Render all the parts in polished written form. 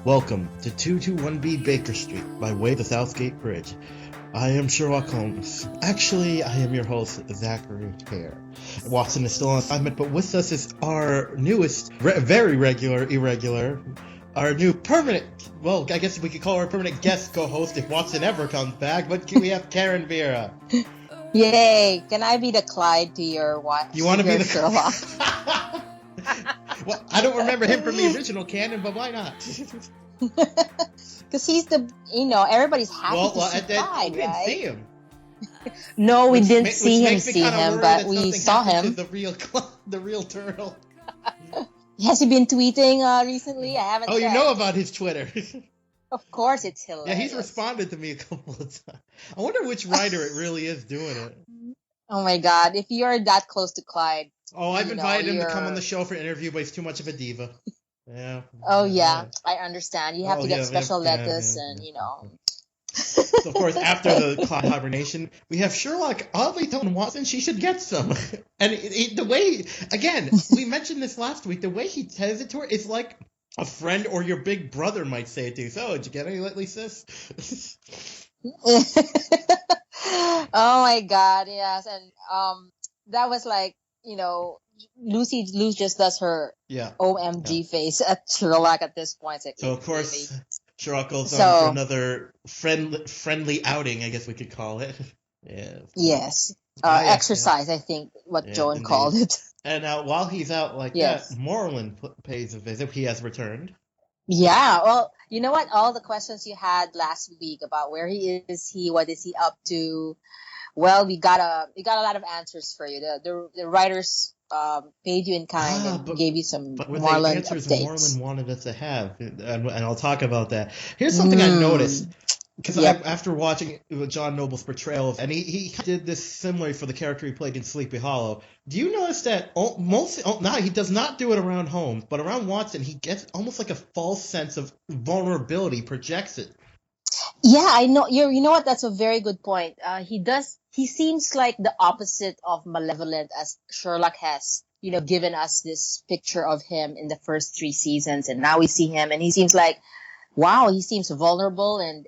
Welcome to 221B Baker Street by way of the Southgate Bridge. I am Sherlock Holmes. Actually, I am your host, Zachary Hare. Watson is still on assignment, but with us is our newest, very irregular, our new permanent, well, I guess we could call her a permanent guest co-host if Watson ever comes back, but we have Karen Vera. Yay! Can I be the Clyde to your what? You want to be the Sherlock? Well, I don't remember him from the original canon, but why not? Because he's the, everybody's happy to see Clyde, we didn't right? see him. No, we didn't see him, but that we saw him. The real turtle. Has he been tweeting recently? I haven't. Oh, you know about his Twitter. Of course, it's hilarious. Yeah, he's responded to me a couple of times. I wonder which writer it really is doing it. Oh my God! If you're that close to Clyde. Oh, I've invited him to come on the show for an interview, but he's too much of a diva. Yeah. Oh yeah, I understand. You have to get special lettuce and. So of course, after the Clyde hibernation, we have Sherlock oddly telling Watson she should get some. And the way, again, we mentioned this last week, the way he says it to her is like a friend or your big brother might say it to you. So, did you get any lately, sis? Oh my God, yes. And that was like, Lucy just does her OMG face at Sherlock at this point. Like, so of course, Sherlock goes on for another friendly outing, I guess we could call it. Yeah. Yes. Exercise, I think, what Joan called it. And while he's out like that, Moreland pays a visit. He has returned. Yeah. Well, you know what? All the questions you had last week about where he is, what is he up to? Well, we got a lot of answers for you. The writers paid you in kind and gave you some Moreland answers updates. Moreland wanted us to have, and I'll talk about that. Here's something I noticed. Because after watching John Noble's portrayal, and he did this similarly for the character he played in Sleepy Hollow. Do you notice that he does not do it around Holmes, but around Watson, he gets almost like a false sense of vulnerability, projects it. Yeah, I know. You know what? That's a very good point. He seems like the opposite of malevolent as Sherlock has, given us this picture of him in the first 3 seasons, and now we see him, and he seems like. Wow, he seems vulnerable and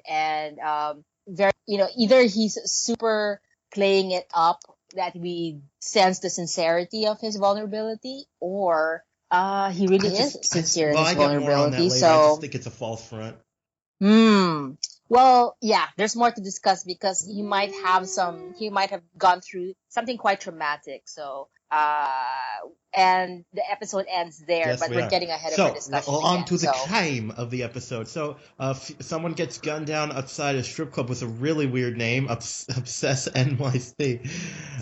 very, either he's super playing it up that we sense the sincerity of his vulnerability, or he really is sincere in his vulnerability. So I just think it's a false front. Well, yeah, there's more to discuss because he might have gone through something quite traumatic. So, and the episode ends there, but we're getting ahead of our discussion. So, on to the crime of the episode. So, someone gets gunned down outside a strip club with a really weird name, Obsess NYC.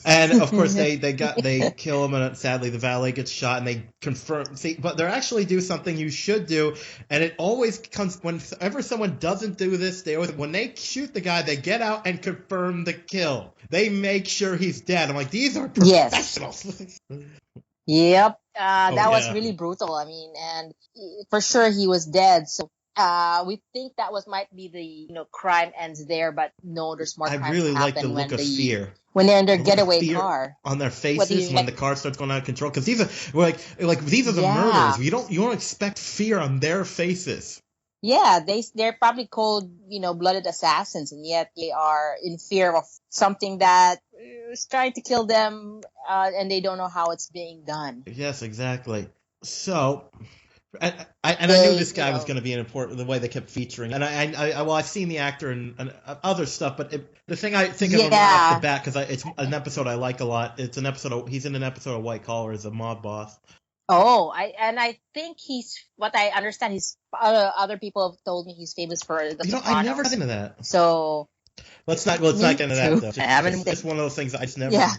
And, of course, they kill him, and sadly the valet gets shot, and they confirm. But they actually do something you should do, and it always comes, whenever someone doesn't do this, when they shoot the guy, they get out and confirm the kill. They make sure he's dead. I'm like, these are professionals. Yep. That was really brutal. I mean, and for sure he was dead. So we think that might be the crime ends there, but no, there's more. I really like the look of fear when they're in their getaway car on their faces when the car starts going out of control. Because these are these are the murders. You don't expect fear on their faces. Yeah, they're probably cold, blooded assassins, and yet they are in fear of something that is trying to kill them, and they don't know how it's being done. Yes, exactly. So, I knew this guy was going to be an important. The way they kept featuring, and I've seen the actor and other stuff, but the thing I think of him right off the bat because it's an episode I like a lot. It's an episode. He's in an episode of White Collar as a mob boss. Oh, I think what I understand, other people have told me he's famous for the Sopranos. I never got into that. So let's not get into that though. It's one of those things I just never. Yeah,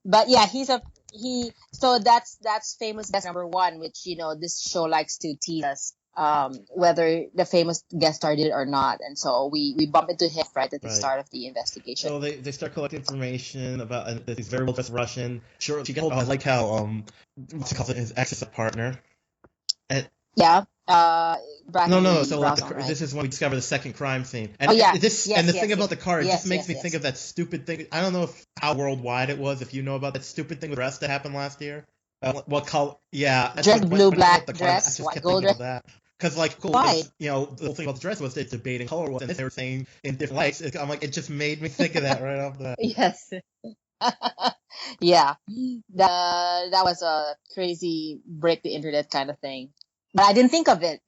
but yeah, so that's famous guest number 1, which this show likes to tease us whether the famous guest star did it or not, and so we bump into him right at the start of the investigation. So they start collecting information about this very well dressed Russian. Sure, I like how what's it called, his ex partner. And, no. So this is when we discover the second crime scene. And the thing about the car, it just makes me think of that stupid thing. I don't know how worldwide it was. If you know about that stupid thing with dress that happened last year. What color? Yeah, dress, blue, black dress, white, gold dress. Because, like, cool, Why? the whole thing about the dress was it's debating color, and they were saying in different lights. I'm like, it just made me think of that right off the bat. Yes. Yeah. That was a crazy break the internet kind of thing. But I didn't think of it.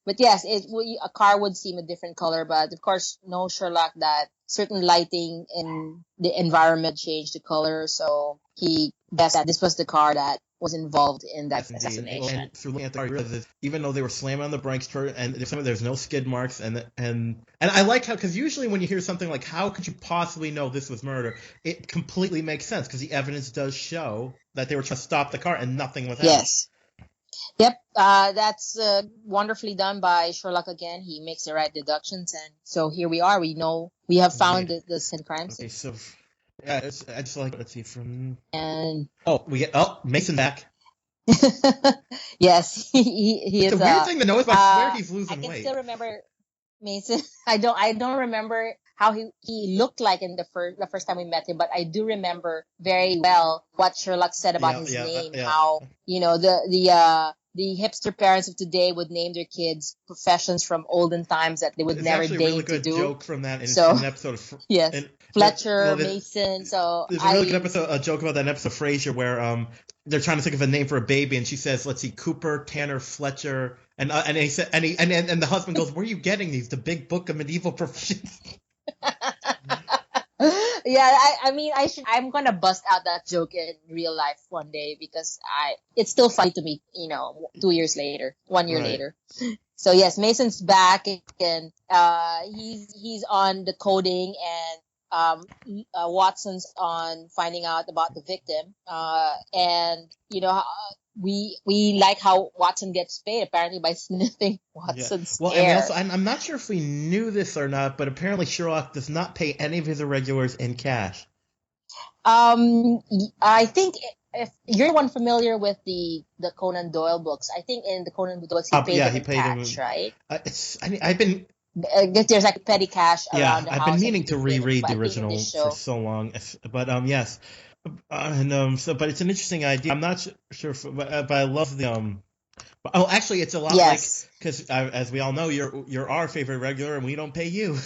But yes, a car would seem a different color, but of course, no Sherlock that certain lighting in the environment changed the color. So he guessed that this was the car that was involved in that Yes, indeed. assassination. And through looking at the car, I realized that even though they were slamming on the brakes, and there's no skid marks, and I like how, because usually when you hear something like, how could you possibly know this was murder, it completely makes sense because the evidence does show that they were trying to stop the car and nothing was happening. Yes. Yep, that's wonderfully done by Sherlock again. He makes the right deductions, and so here we are. We know we have found the sin crime scene. Okay, so yeah, I just like, let's see, from And we get Mason back. yes, he It's is. a weird thing to know, but I swear he's losing weight. I can still remember Mason. I don't remember how he looked like in the first time we met him, but I do remember very well what Sherlock said about his name. How the hipster parents of today would name their kids professions from olden times that they would never deign to do. There's actually a really good joke from that in an episode of yes, Fletcher, Mason. So there's a really good episode, a joke about that episode of Frasier where they're trying to think of a name for a baby, and she says, let's see, Cooper, Tanner, Fletcher, and he said, and the husband goes, where are you getting these? The Big Book of Medieval Professions. Yeah, I'm gonna bust out that joke in real life one day because it's still funny to me, 1 year later. So yes, Mason's back and he's on the coding and Watson's on finding out about the victim. And we like how Watson gets paid apparently by sniffing Watson's hair. And I'm not sure if we knew this or not, but apparently Sherlock does not pay any of his irregulars in cash. I think if you're the one familiar with the Conan Doyle books, I think in the Conan Doyle books he paid them in cash, right? I've been. I guess there's like petty cash around the house. I've been meaning to reread the original for so long, but yes. But it's an interesting idea. I'm not sure, but I love the actually, it's a lot like, because as we all know, you're our favorite regular, and we don't pay you.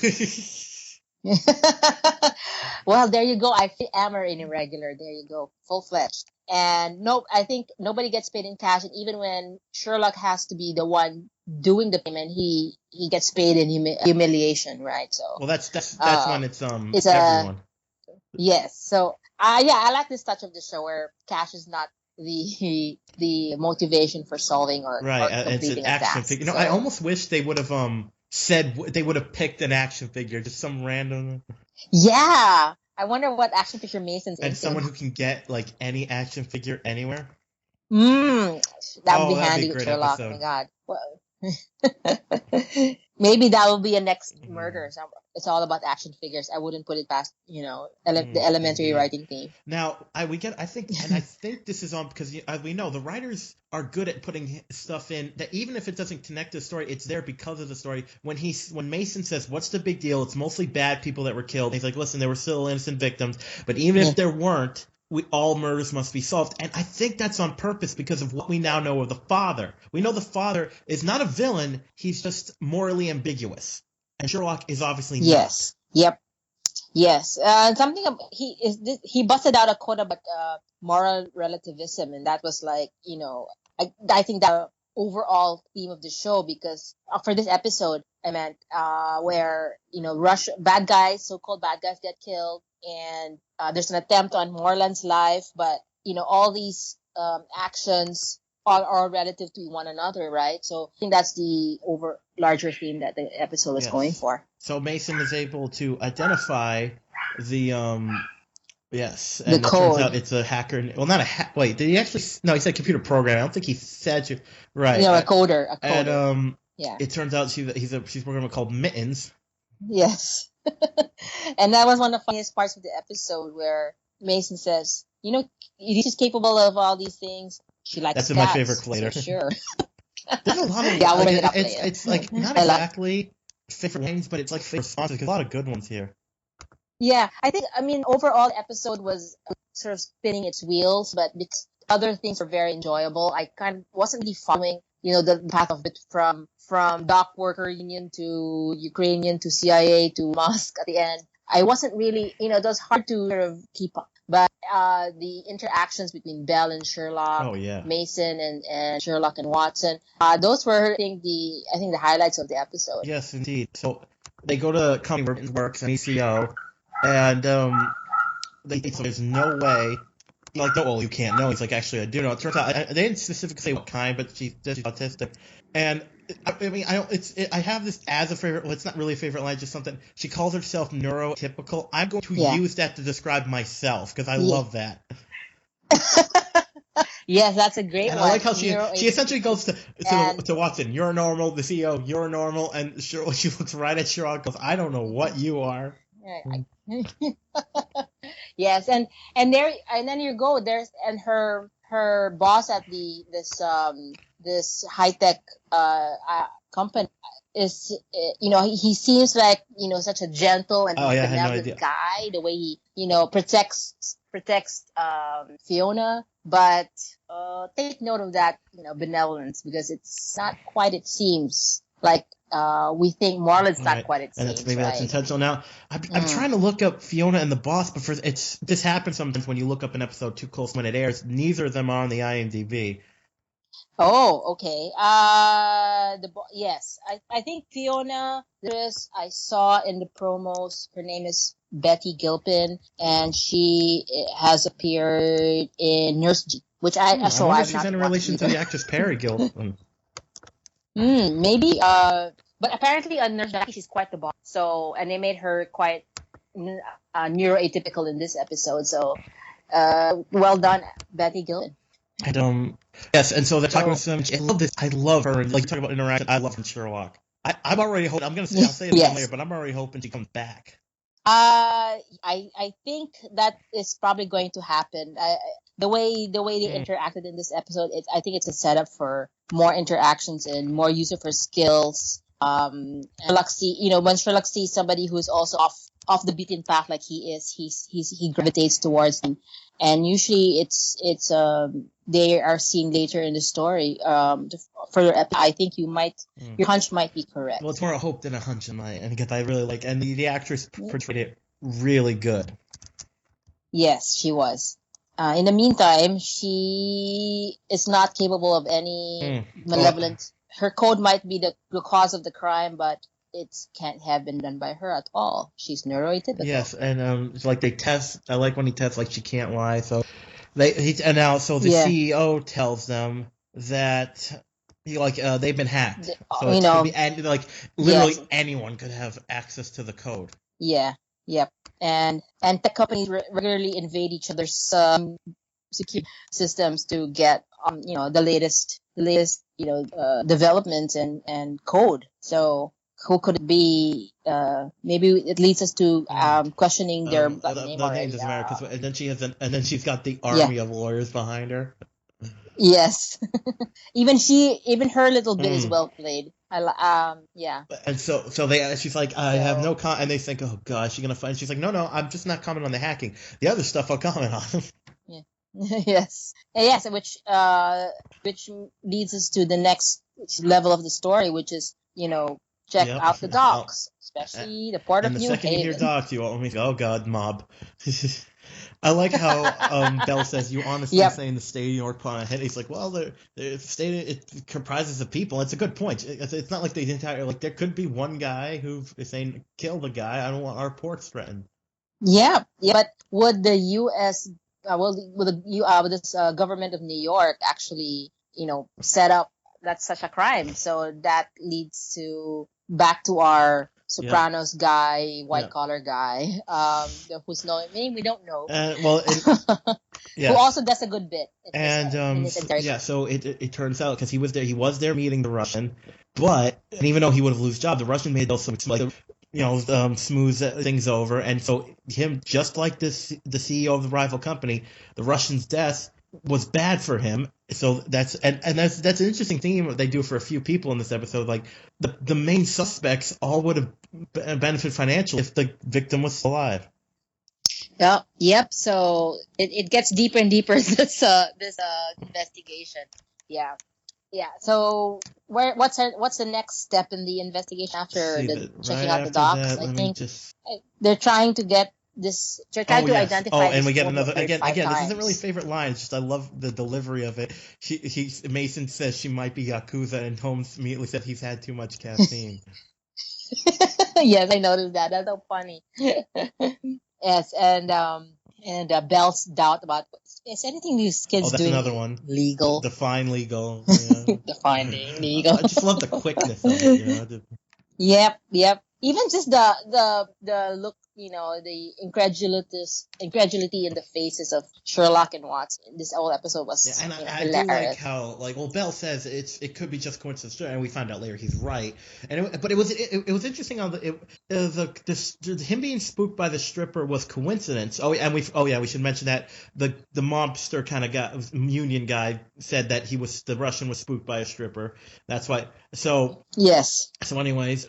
Well, there you go. I am an irregular. There you go, full-fledged. And no, I think nobody gets paid in cash, and even when Sherlock has to be the one doing the payment, he gets paid in humiliation, right? So well, that's when it's everyone. Yes. So I like this touch of the show where cash is not the motivation for solving or completing it's an action figure. So, I almost wish they would have said they would have picked an action figure, just some random. Yeah, I wonder what action figure Mason's and someone who can get like any action figure anywhere. That would be handy with Sherlock. Oh my God. Maybe that will be a next murder. It's all about action figures. I wouldn't put it past, the elementary writing team. Now, I think this is on because we know the writers are good at putting stuff in that even if it doesn't connect to the story, it's there because of the story. When Mason says, "What's the big deal? It's mostly bad people that were killed." He's like, "Listen, there were still innocent victims, but even if there weren't, all murders must be solved." And I think that's on purpose because of what we now know of the father. We know the father is not a villain. He's just morally ambiguous. And Sherlock is obviously not. Yes. Yep. Yes. He busted out a quote about moral relativism. And that was like, I think the overall theme of the show because for this episode, I meant where, so-called bad guys get killed. And there's an attempt on Morland's life, but all these actions are relative to one another, right? So I think that's the larger theme that the episode is going for. So Mason is able to identify the and the it code. turns out it's a hacker. Well, not a hack. Wait, did he actually? No, he said computer program. I don't think he said you. Right. A coder. And it turns out she's programmed called Mittens. Yes. And that was one of the funniest parts of the episode where Mason says, she's capable of all these things. She likes That's cats, my favorite later. So sure. There's a lot of it's like not exactly favorite lines, but it's like favorite responses. There's a lot of good ones here. Yeah, overall the episode was sort of spinning its wheels, but because other things were very enjoyable. I kind of wasn't really following the path of it from dock worker union to Ukrainian to CIA to Musk at the end. I wasn't really, it was hard to sort of keep up. But the interactions between Bell and Sherlock, Oh yeah. Mason and Sherlock and Watson, those were I think the highlights of the episode. Yes, indeed. So they go to company where it works, an ECO, and so there's no way. Like, no, well, you can't know. He's like, actually, I do know. It turns out they didn't specifically say what kind, but she's autistic. And I mean, I have this as a favorite. Well, it's not really a favorite line, just something. She calls herself neurotypical. I'm going to use that to describe myself because I love that. Yes, that's a great one. I like how she essentially goes to Watson. You're normal. The CEO, you're normal. And she looks right at Sherlock. Goes, I don't know what you are. Yes, and then you go there's and her boss at this high tech company is he seems like such a gentle and benevolent guy, the way he protects Fiona, but take note of that benevolence, because it's not quite, it seems like we think Marlon's not quite it seems, and maybe that's intentional. Now I'm trying to look up Fiona and the boss, but this happens sometimes when you look up an episode too close when it airs. Neither of them are on the IMDb. Oh, okay. Yes, I think Fiona, I saw in the promos, her name is Betty Gilpin, and she has appeared in Nurse G, which I wonder if she's in relation to the actress Perry Gilpin. Maybe. But apparently on Nurse Jackie, she's quite the boss. So, and they made her quite neuroatypical in this episode. So, well done, Betty Gilpin. Yes, and so they're talking with them. I love this. I love her. Like, talk about interaction. I love her in Sherlock. I'm already hoping. I'll say it later, but I'm already hoping she comes back. I think that is probably going to happen. The way they interacted in this episode, I think it's a setup for more interactions and more use of her skills. Sherlock when Sherlock sees somebody who's also off the beaten path like he is, he gravitates towards him, and usually it's they are seen later in the story. I think your hunch might be correct. Well, it's more a hope than a hunch because I really like, and the actress portrayed it really good. Yes, she was. In the meantime, she is not capable of any malevolent. Her code might be the cause of the crime, but it can't have been done by her at all. She's neuroatypical. Yes, and it's like they test. I like when he tests, like, she can't lie. So the CEO tells them that they've been hacked. So literally anyone could have access to the code. Yeah. Yep. And tech companies regularly invade each other's security systems to get the latest developments and code. So who could it be? Maybe it leads us to questioning their name already. The name doesn't matter, and then she's got the army of lawyers behind her. Yes. even her little bit is well played. Yeah. And so she's like, I have no and they think, oh god, is she gonna find? She's like, no, I'm just not commenting on the hacking. The other stuff I'll comment on. Yeah. Yes, which leads us to the next level of the story, which is check out the docks, especially the port of New Haven. And the second you hear docks, you always go, oh god, mob. I like how Bell says, you honestly saying the state of New York put on a hit. He's like, well, the state, it comprises of people. It's a good point. It's not like the entire, like, there could be one guy who is saying, kill the guy. I don't want our ports threatened. Yeah, but would the U.S. Would this government of New York actually set up that's such a crime? So that leads back to our Sopranos guy, white collar guy, who's name we don't know. Who also does a good bit. So it turns out, because he was there meeting the Russian, and even though he would have lost his job, the Russian made those smooth things over, and so him, just like the CEO of the rival company, the Russian's death was bad for him. So that's an interesting theme they do for a few people in this episode. Like the main suspects all would have benefited financially if the victim was still alive. Yeah. Yep. So it gets deeper and deeper this investigation. Yeah. Yeah. So what's the next step in the investigation after See the that checking right out the after docs? that. I Let me think just. they're trying to get this. They're Oh trying to yes. Oh, identify and this we get woman another appeared again. five Again, this isn't really times. favorite line. It's just I love the delivery of it. Mason says she might be yakuza, and Holmes immediately said he's had too much caffeine. Yes, I noticed that. That's so funny. Yes, and Belle's doubt about is anything these Oh, kids that's doing another one. legal? Define legal. Yeah. The finding legal. I just love the quickness of it. You know. Yep, yep. Even just the look, the incredulity in the faces of Sherlock and Watson. This whole episode Yeah, was, and I do like hilarious. how Bell says it could be just coincidence, and we find out later he's right. But it was interesting on him being spooked by the stripper was coincidence. We should mention that the mobster kind of guy, union guy, said that the Russian was spooked by a stripper. That's why. So Yes. so, anyways,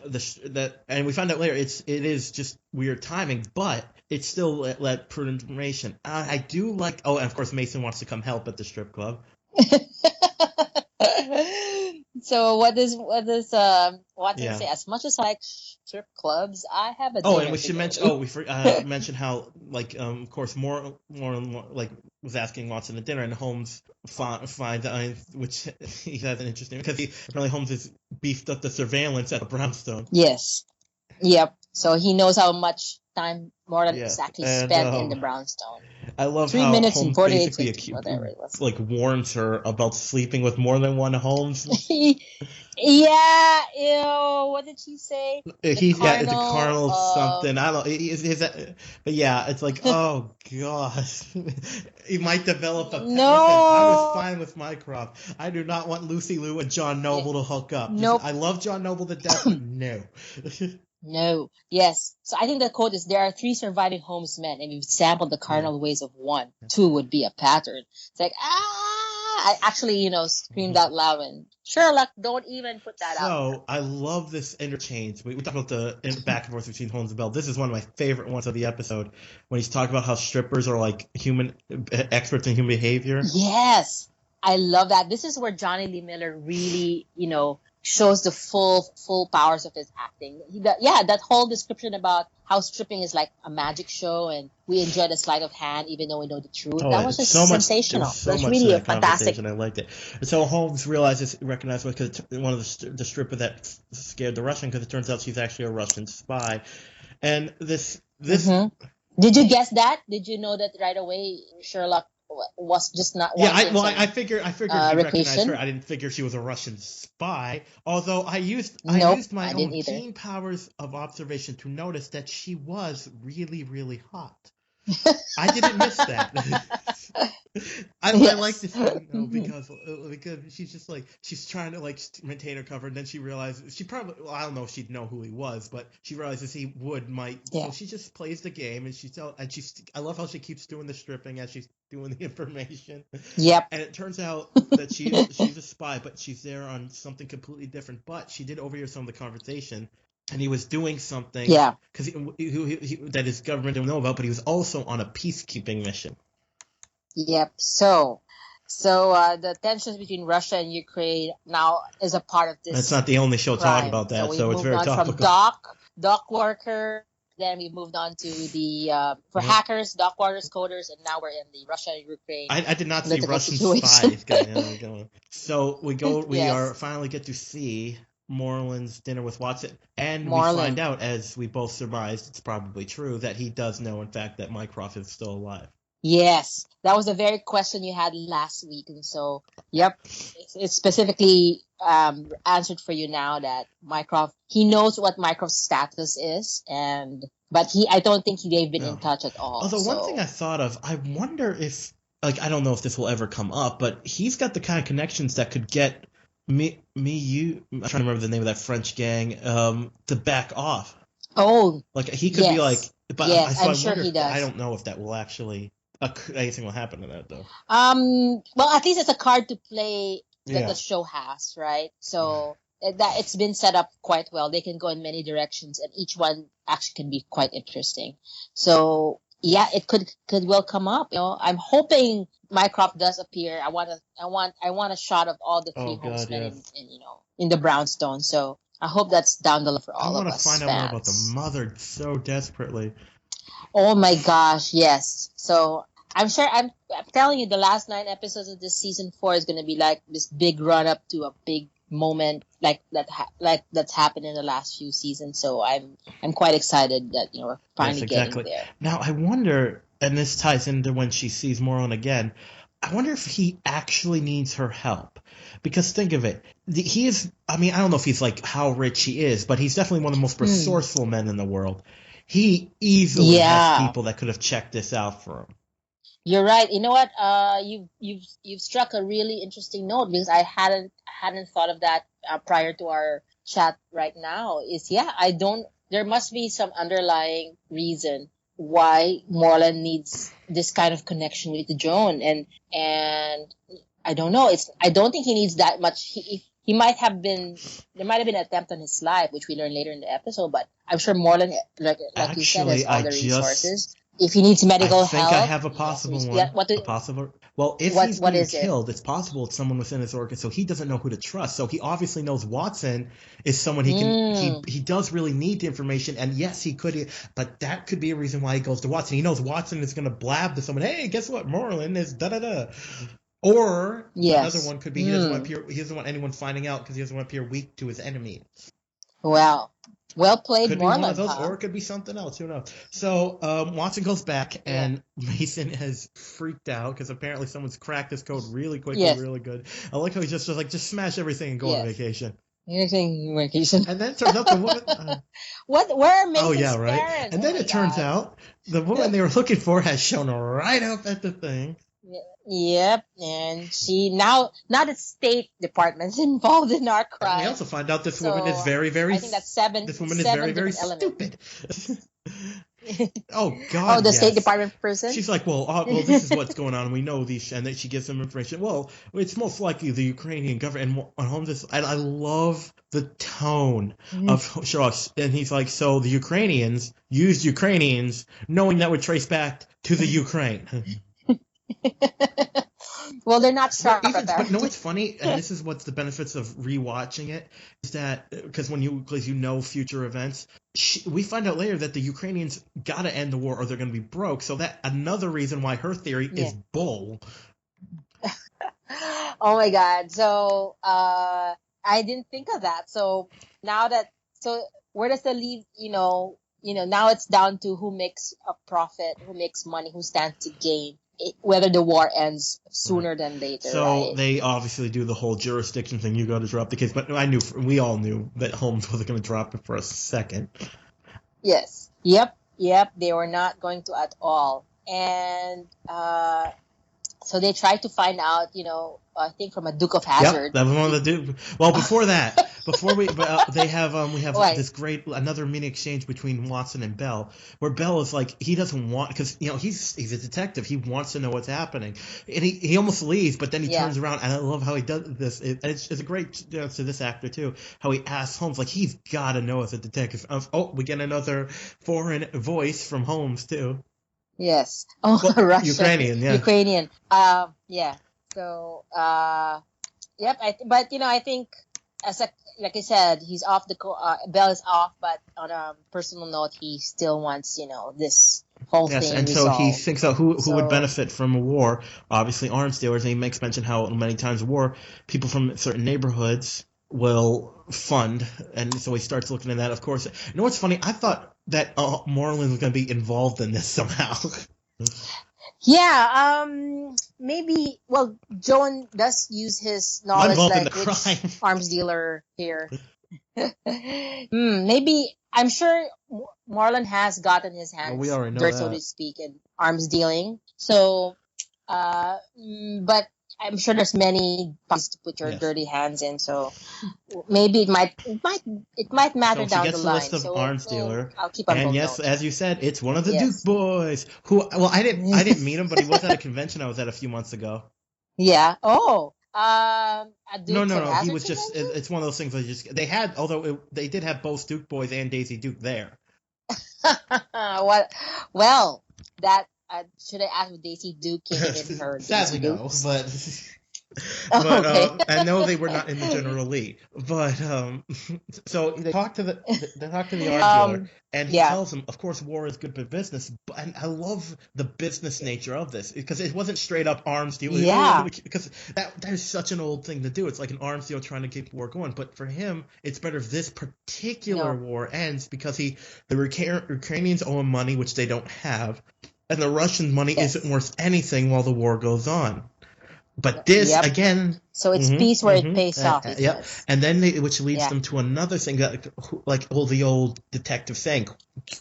and we find out later it is just weird timing, but it's still let prudent information. I do like. Oh, and of course Mason wants to come help at the strip club. So what does Watson Yeah. say? As much as I like strip clubs, I have a Oh, and dinner we to should go mention. to. Oh, we mentioned how of course more like was asking Watson at dinner, and Holmes finds which he has an interesting because apparently Holmes has beefed up the surveillance at a brownstone. Yes. Yep. So he knows how much time more than Yeah, exactly and spent in the brownstone. I love Three how minutes and Holmes 48 basically seconds, whatever it was. like warns her about sleeping with more than one Holmes. Yeah, ew, what did she say? The The Cardinal Colonel of something. I don't know. But yeah, it's like oh gosh, he might develop a pet. Listen, I was No. fine with Mycroft. I do not want Lucy Liu and John Yeah, Noble to hook up. nope. I love John Noble to death, but no. No. Yes. So I think the quote is there are three surviving Holmes men, and we've sampled the Yeah. cardinal ways of one. Two would be a pattern. It's like, I actually, screamed out loud and Sherlock, don't even put that out there. So I love this interchange. We talked about the back and forth between Holmes and Bell. This is one of my favorite ones of the episode when he's talking about how strippers are like human experts in human behavior. Yes. I love that. This is where Johnny Lee Miller really, shows the full powers of his acting. That whole description about how stripping is like a magic show and we enjoy the sleight of hand even though we know the truth. Oh, That was it's just there sensational. was so That's much to really a that fantastic. conversation. I liked it. And so Holmes recognized because one of the stripper that scared the Russian because it turns out she's actually a Russian spy. And this Did you guess that? Did you know that right away? Sherlock was just not wanting I figured he recognized her. recreation. I didn't figure she was a Russian spy. Although I Nope, used my I didn't own either. keen powers of observation to notice that she was really really hot. I didn't miss that. I like this because she's just like she's trying to like maintain her cover, and then she realizes I don't know if she'd know who he was, but she realizes he might. Yeah. So she just plays the game, and I love how she keeps doing the stripping as she's doing the information. Yep. And it turns out that she's a spy, but she's there on something completely different. But she did overhear some of the conversation. And he was doing something because that his government didn't know about, but he was also on a peacekeeping mission. Yep. So the tensions between Russia and Ukraine now is a part of this. It's not the only show talking about that, so it's very topical. From dock worker, then we moved on to the hackers, dock workers, coders, and now we're in the Russia and Ukraine. I did not see Russian situation. spies going. So we are finally get to see Moreland's dinner with Watson, and we find out, as we both surmised, it's probably true that he does know, in fact, that Mycroft is still alive. Yes, that was the very question you had last week, and so yep, it's specifically answered for you now that Mycroft, he knows what Mycroft's status is, but I don't think they've been in touch at all. Although one thing I thought of, I wonder if I don't know if this will ever come up, but he's got the kind of connections that could get I'm trying to remember the name of that French gang, to back off. Oh. Like, he could be like, but yes, I'm sure he does. I don't know if that will actually, anything will happen to that, though. Well, at least it's a card to play that the show has, right? So that it's been set up quite well. They can go in many directions, and each one actually can be quite interesting. So yeah, it could well come up. I'm hoping Mycroft does appear. I want a shot of all the Oh three God, homesmen yes. in the brownstone. So I hope that's down the line for I all want of to us find out more about the fans. mother so desperately. Oh my gosh, yes. So I'm telling you, the last 9 episodes of this season 4 is gonna be like this big run up to a big moment like that's happened in the last few seasons. So I'm quite excited that we're Yes, finally getting exactly. there. Now I wonder, and this ties into when she sees Moreland again. I wonder if he actually needs her help. Because think of it, he is. I mean, I don't know if he's like how rich he is, but he's definitely one of the most Hmm. resourceful men in the world. He easily has Yeah. people that could have checked this out for him. You're right. You know what? You've struck a really interesting note because I hadn't thought of that prior to our chat right now. I don't. There must be some underlying reason why Morland needs this kind of connection with Joan, and I don't know. I don't think he needs that much. He might have been there might have been an attempt on his life, which we learn later in the episode. But I'm sure Morland, like you said, has Actually, all I the just resources. If he needs I medical think I help, have a yes. possible Yeah. one. A possible. Well, if What he's what being is it? killed, it's possible it's someone within his organ, so he doesn't know who to trust. So he obviously knows Watson is someone he can. He Mm, he does really need the information, and yes, he could. But that could be a reason why he goes to Watson. He knows Watson is going to blab to someone. Hey, guess what? Moreland is da da da. Or another yes. one could be he doesn't want Mm, appear. He doesn't want anyone finding out because he doesn't want to appear weak to his enemy. well, well played, Could be one of Moreland, those, huh? or it could be something else. Who knows? So Watson goes back, Yeah. and Mason has freaked out because apparently someone's cracked this code really quickly, Yes. really good. I like how he's just like, just smash everything and go on Yes. vacation. Anything vacation. And then it turns out the woman. What? Where are Oh yeah, Mason's right. parents? And Oh then my it turns God. out the woman they were looking for has shown right up at the thing. Yep. And now the State Department's involved in our And we crime. also find out this woman is So very, very. I think that's seven This woman is very, seven very different elements. stupid. Oh Oh, God, the State yes. Department person. She's like, well, this is what's going on. We know these, and then she gives them information. Well, it's most likely the Ukrainian government. And Holmes is, and I love the tone of Sherlock. And he's like, so the Ukrainians used Ukrainians, knowing that would trace back to the Ukraine. Well, they're not sharp, But no, apparently. it's funny, and this is what's the benefits of rewatching it is that because because you know future events, we find out later that the Ukrainians got to end the war or they're going to be broke. So that another reason why her theory Yeah. is bull. Oh my God. So I didn't think of that. So now so where does that leave, now it's down to who makes a profit, who makes money, who stands to gain, whether the war ends Right. sooner than later, So right? they obviously do the whole jurisdiction thing. You got to drop the case, but we all knew that Holmes wasn't going to drop it for a second. Yes. Yep. They were not going to at all. And so they tried to find out, I think from a Duke of Yep, Hazard. that was one of the. Well, before that, they have we have Why? this great another mini exchange between Watson and Bell, where Bell is like he doesn't want because he's a detective, he wants to know what's happening, and he almost leaves, but then he Yeah. turns around, and I love how he does this. It's a great to this actor too, how he asks Holmes like he's got to know as a detective. We get another foreign voice from Holmes too. Yes. Oh, Well, Russian. Ukrainian, yeah. Ukrainian. Yeah. So, yep. But I think like I said, he's off Bell is off, but on a personal note, he still wants, this whole Yes, thing and so he resolved. thinks out who would So, benefit from a war. Obviously, arms dealers. And he makes mention how many times a war, people from certain neighborhoods will fund, and so he starts looking at that. Of course, you know what's funny? I thought that Moreland was going to be involved in this somehow. yeah, maybe, well, Joan does use his Not knowledge, involved in the like which crime. arms dealer here. Maybe, I'm sure Marlon has gotten his Well, we hands already know dirty, so to that. speak, in arms dealing. So, but I'm sure there's many places to put your Yes. dirty hands in. So maybe it might matter So she down gets the the line. list of So arms dealer, I'll keep on and going yes, note. as you said, it's one of the Duke Yes. boys. Who? Well, I didn't meet him, but he was at a convention I was at a few months ago. Yeah. Oh. A No, Dukes no, of no. He Hazzard was just. convention. It's one of those things. They had, they did have both Duke boys and Daisy Duke there. What? Well, that should I ask if Daisy Duke came in her Sadly, Daisy no, Dukes? but Oh, but okay. I know they were not in the general league. But so they talk to the arms dealer, um, and he yeah, tells them, of course, war is good for business. And I love the business nature of this because it wasn't straight up arms deal. yeah, Because that is such an old thing to do. It's like an arms deal trying to keep war going. But for him, it's better if this particular no, war ends because the Ukrainians owe him money which they don't have, and the Russian money isn't yes, worth anything while the war goes on. But this yep. again, So it's peace where it pays off, he yep. says. And then which leads Yeah, them to another thing that, like, well, the old detective saying,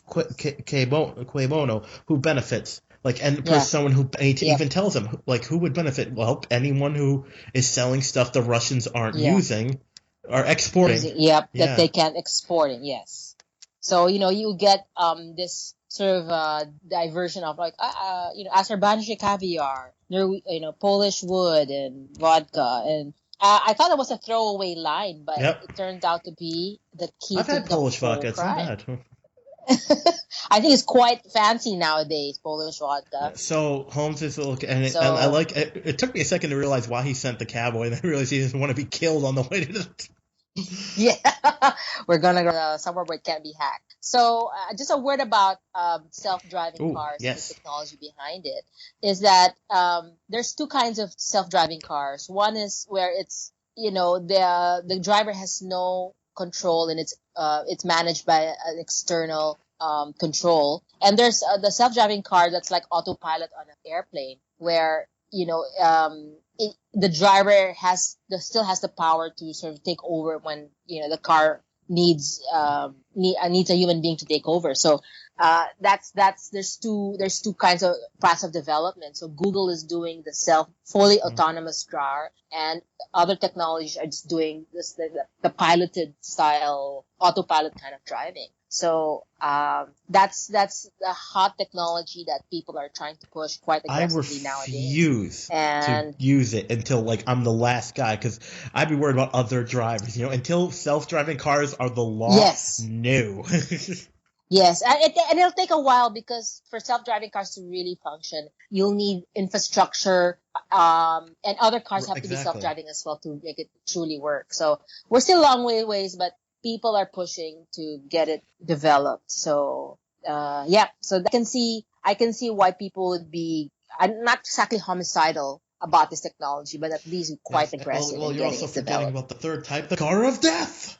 Quebono, who benefits? Like, and for yeah, someone who yep, even tells them, like, who would benefit? Well, anyone who is selling stuff the Russians aren't yeah. using or exporting. Yep, that Yeah. they can export it. Yes. So you get this sort of diversion of like Azerbaijan caviar, Polish wood and vodka, and I thought it was a throwaway line, but Yep. it turned out to be the key I've to had the Polish whole vodka. It's not crime. bad. I think it's quite fancy nowadays, Polish vodka. So Holmes is looking, and I So like it. It took me a second to realize why he sent the cowboy, and I realized he didn't want to be killed on the way to the. yeah, we're gonna go somewhere where it can't be hacked. So, just a word about self-driving Ooh, cars and the yes. technology behind it is that there's two kinds of self-driving cars. One is where it's the driver has no control and it's managed by an external control. And there's the self-driving car that's like autopilot on an airplane where the driver still has the power to sort of take over when the car needs a human being to take over. So that's there's two kinds of paths of development. So Google is doing the fully autonomous car, and other technologies are just doing this the piloted style autopilot kind of driving. So that's the hot technology that people are trying to push quite I aggressively nowadays. refuse to use it until like I'm the last guy because I'd be worried about other drivers. Until self-driving cars are the law. Yes. No. Yes, and it'll take a while because for self-driving cars to really function, you'll need infrastructure, and other cars have to be self-driving as well to make it truly work. So we're still a long ways, but people are pushing to get it developed. So yeah, so I can see why people would be not exactly homicidal about this technology, but at least quite aggressive. Well, you're also forgetting developed. about the third type, the car of death.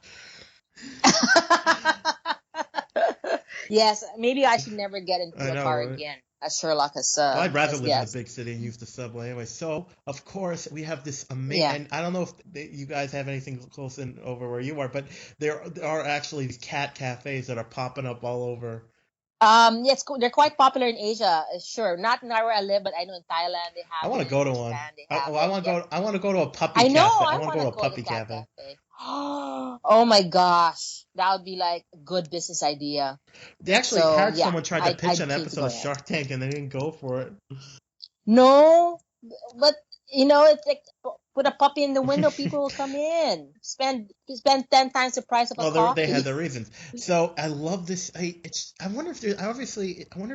Yes, maybe I should never get into a car right? again, as Sherlock has. Well, I'd rather live guessed. in a big city and use the subway anyway. So, of course, we have this amazing. And I don't know if you guys have anything close in over where you are, but there are actually these cat cafes that are popping up all over. Yes, they're quite popular in Asia. Sure, not where I live, but I know in Thailand they have. I want to go to one. I want to go to a puppy cafe. I want to go to a puppy cafe. Oh my gosh, that would be like a good business idea. They actually had someone try to pitch an episode of Shark Tank and they didn't go for it. No, but it's like put a puppy in the window, people will come in. Spend 10 times the price of a coffee. They had their reasons. So I love this. I wonder if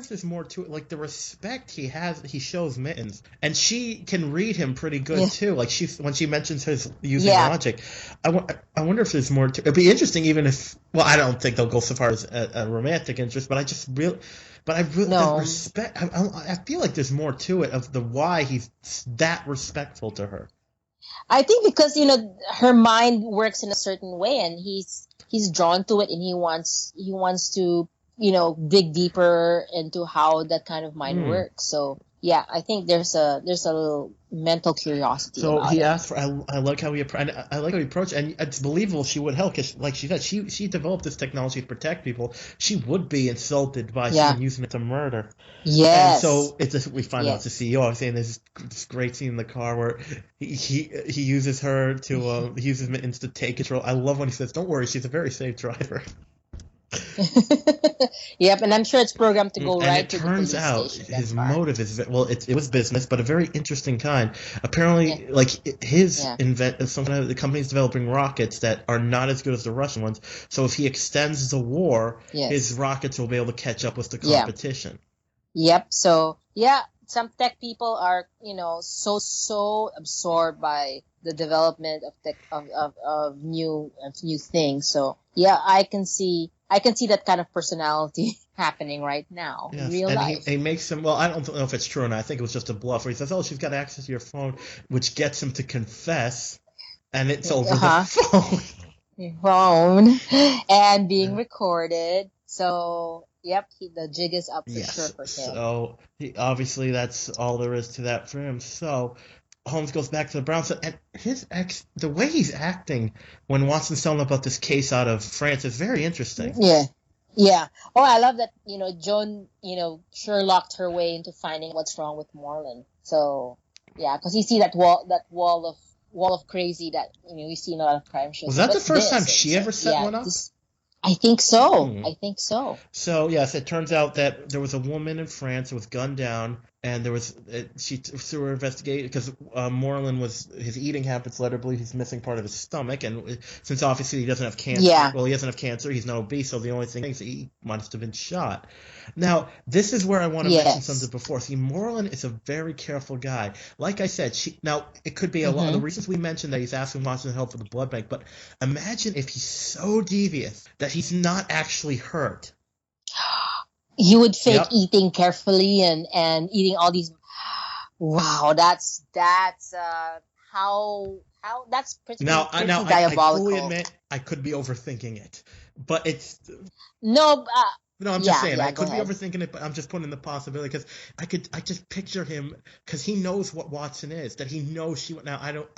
there's more to it. Like the respect he shows Mittens, and she can read him pretty good too. Like when she mentions his using logic, I wonder if there's more to. It'd be interesting even if. Well, I don't think they'll go so far as a romantic interest, but I really respect. I feel like there's more to it of the why he's that respectful to her. I think because her mind works in a certain way, and he's drawn to it, and he wants to dig deeper into how that kind of mind works. So yeah, I think there's a little mental curiosity. So he asked for. I like how he approached, and it's believable she would help because, like she said, she developed this technology to protect people. She would be insulted by someone using it to murder. Yes. And so we find out the CEO. I'm saying there's this great scene in the car where he uses her to he uses Mittens to take control. I love when he says, "Don't worry, she's a very safe driver." Yep, and I'm sure it's programmed to go right to the police station. And it turns out his motive is it was business, but a very interesting kind. Apparently, like his the company's developing rockets that are not as good as the Russian ones. So if he extends the war, his rockets will be able to catch up with the competition. Yep. So yeah, some tech people are, so absorbed by the development of tech of new things. So yeah, I can see that kind of personality happening right now in Yes, real and life. he makes him. Well, I don't know if it's true or not. I think it was just a bluff. Where he says, "Oh, she's got access to your phone," which gets him to confess, and it's over the Uh-huh. phone. Phone and being recorded. So yep, the jig is up for sure Yes. for him. So obviously that's all there is to that for him. So Holmes goes back to the Browns, and his the way he's acting when Watson's telling him about this case out of France is very interesting. Yeah. Yeah. Oh, I love that, Joan, Sherlocked her way into finding what's wrong with Morland. So, yeah, because you see that wall of crazy that, we see in a lot of crime shows. Was So, that the what's first time this? she ever set Yeah, one up? I think so. Hmm. I think so. So yes, it turns out that there was a woman in France who was gunned down, and she through her investigation because Moreland was his eating habits led her to believe he's missing part of his stomach, and since obviously he doesn't have cancer, Yeah. well he doesn't have cancer, he's not obese, so the only thing is he must have been shot. Now this is where I want to mention something Yes. before. See, Moreland is a very careful guy. Like I said, now it could be a lot of the Mm-hmm. reasons we mentioned that he's asking Watson to help for the blood bank, but imagine if he's so devious that he's not actually hurt. He would fake Yep. eating carefully and eating all these. Wow, that's pretty Now, pretty I fully diabolical. admit I could be overthinking it, but No, no, I'm just yeah, saying I yeah, go could be ahead. overthinking it, but I'm just putting the possibility because I just picture him because he knows what Watson is, that he knows she. Now, I don't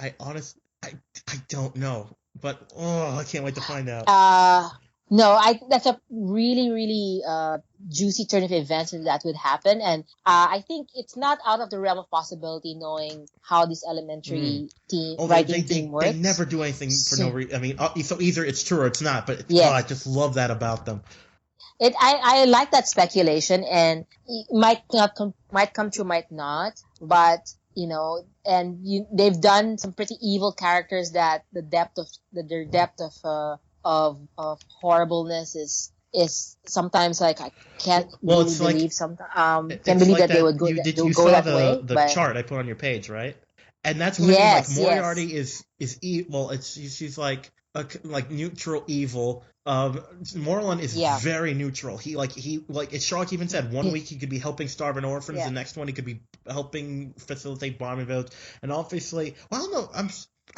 know, but I can't wait to find out. No, that's a really, really juicy turn of events if that would happen, and I think it's not out of the realm of possibility knowing how this Mm. elementary Oh, writing team they works. never do anything for no So, reason. I mean, so either it's true or it's not, but I yes, just love that about them. I like that speculation, and it might come true, might not, but they've done some pretty evil characters that their depth of horribleness is sometimes like I can't Well, really it's like believe can't it's believe like that they that would go you they'll you go saw that the way, the but chart I put on your page, right? And that's what I mean. Like yes, yes, Moriarty is evil. She's like like neutral evil. Moreland is yeah, very neutral. Shark even said one yeah, week he could be helping starving orphans, the yeah. next one he could be helping facilitate bombing villages, and obviously, well, no, I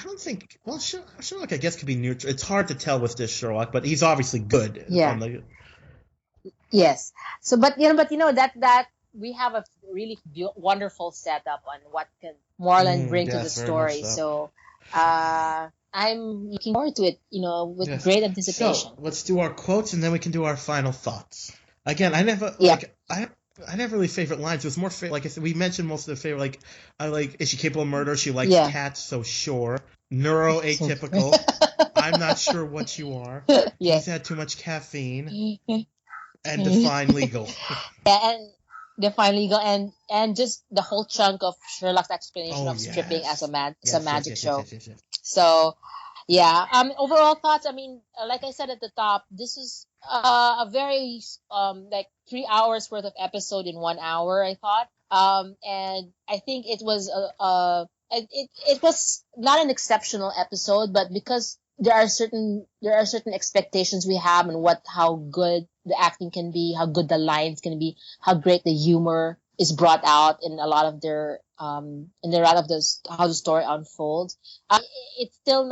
don't think. Well, Sherlock I guess could be neutral. It's hard to tell with this Sherlock, but he's obviously good Yeah. from the. Yes. So, but that we have a really wonderful setup on what can Moreland bring to the Yes, very much story. so. So, I'm looking forward to it, with Yes. great So anticipation. let's do our quotes and then we can do our final thoughts. Again, I never Yeah. I never really favorite lines. It was more like I said, we mentioned most of the favorite. Like I like is she capable of murder? She likes Yeah. cats, so sure. Neuroatypical. I'm not sure what you are. Yeah. He's had too much caffeine Yeah, and define legal. and define legal and just the whole chunk of Sherlock's explanation Oh of stripping as yes. as a Yes, yes, magic yes, yes, show. yes, yes, yes. So, yeah. Overall thoughts. I mean, like I said at the top, this is a very like 3 hours worth of episode in 1 hour. I thought. And I think it was it was not an exceptional episode, but because there are certain expectations we have and how good the acting can be, how good the lines can be, how great the humor is brought out in a lot of how the story unfolds. It's still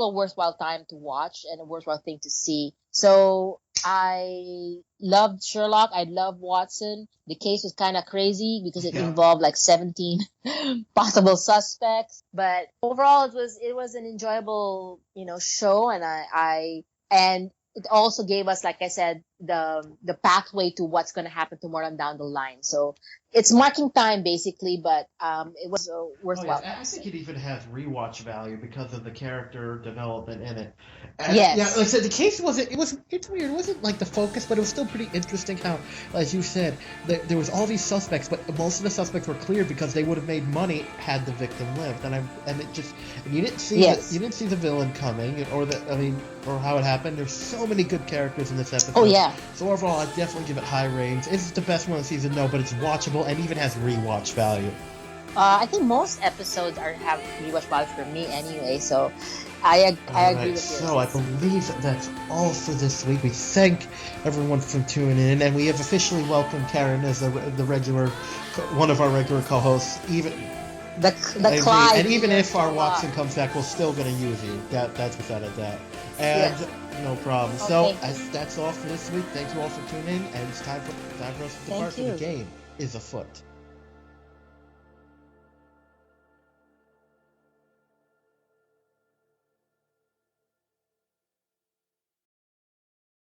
a worthwhile time to watch and a worthwhile thing to see. So I loved Sherlock. I loved Watson. The case was kind of crazy because it Yeah. involved like 17 possible suspects. But overall, it was an enjoyable show, and it also gave us, like I said, the pathway to what's going to happen to Moran down the line. So it's marking time basically, but it was a Oh worthwhile yeah, I task. think it even has rewatch value because of the character development in it. And yeah, like I Yes. said, the case it's weird. It wasn't like the focus, but it was still pretty interesting how, as you said, there was all these suspects, but most of the suspects were cleared because they would have made money had the victim lived. And you didn't see Yes. the villain coming or how it happened. There's so many good characters in this episode. Oh yeah. Yeah. So overall, I'd definitely give it high ratings. Is it the best one of the season? No, but it's watchable and even has rewatch value. I think most episodes have rewatch value for me anyway, so I agree with you. So I believe that's all for this week. We thank everyone for tuning in, and we have officially welcomed Karen as the regular, one of our regular co-hosts. Even the Clyde, and even if our Watson comes back, we're still going to use you. That's without a doubt. And Yes. no problem. Oh, So that's all for this week. Thank you all for tuning in, and it's time for us to depart. For the game is afoot.